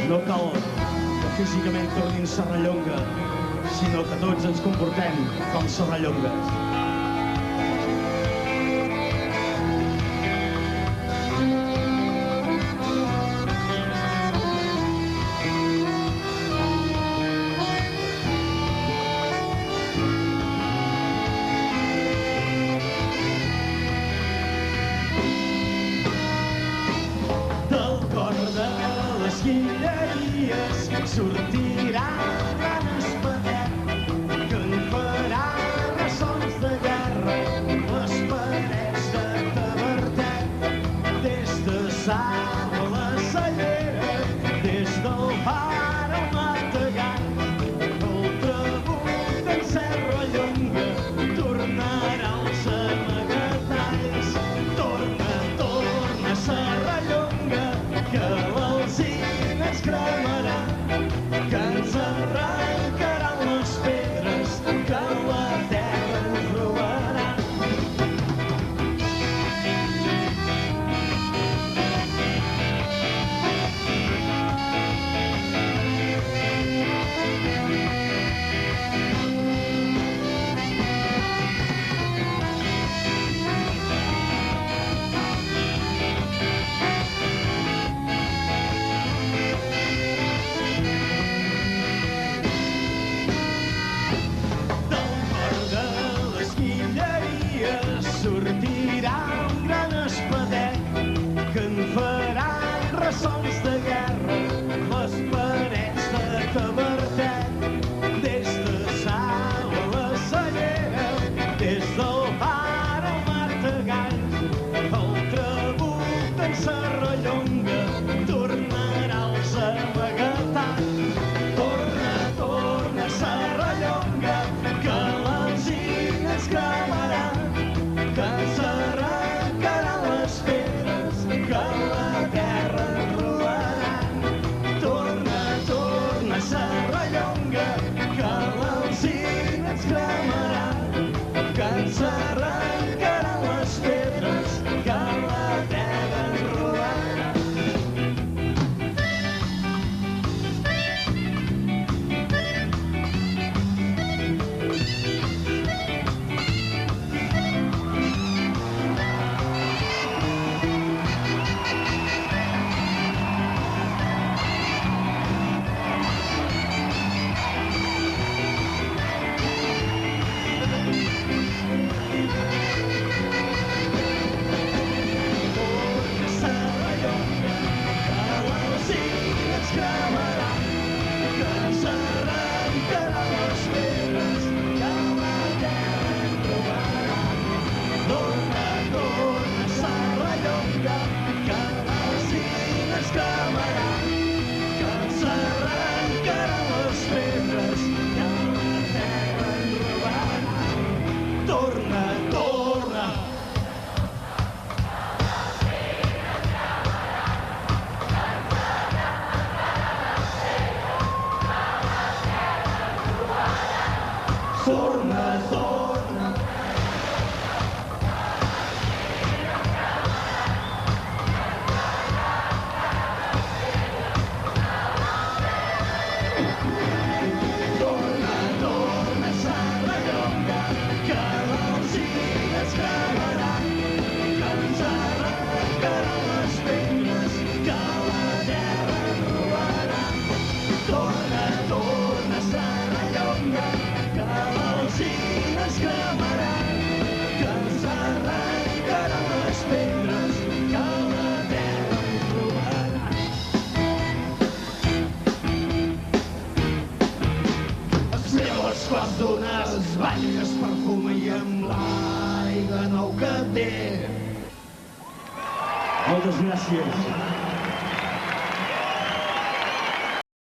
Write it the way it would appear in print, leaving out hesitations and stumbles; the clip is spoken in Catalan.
No cal que físicament tornin serrallonga, sinó que tots ens comportem com serrallongues. Del cor de les guilleries sortirà gran espadet que en farà ressons de guerra les parets de Tavertet. Des de Salt a la Cellera, des del Far al Martegall, el Trabuc en Serrallonga tornarà als amagatalls. Torna, Serrallonga, que l'alzina ens cremarà, que ens arrencaran les pedres, que la terra ens robarà. Sortirà un gran espadet que en farà ressons de guerra les parets de Tavertet. Des de Salt a la Cellera, des del Far al Martegall, el Trabuc en Serrallonga tornarà als amagatalls. Torna, Serrallonga, que l'alzina ens cremarà, que ens arrencaran les pedres, que la terra ens robarà. Torna, Serrallonga, que l'alzina ens cremarà, que ens arrencaran les pedres, que la terra ens robarà. Torna. Torna, Serrallonga, que l'alzina ens cremarà, que ens arrencaran les pedres, que la terra ens robarà. Torna, Serrallonga, que l'alzina ens cremarà, que ens arrencaran les pedres, que la terra ens robarà. Els quarts d'una es balla, es perfuma i amb l'aigua nou que té. Moltes gràcies.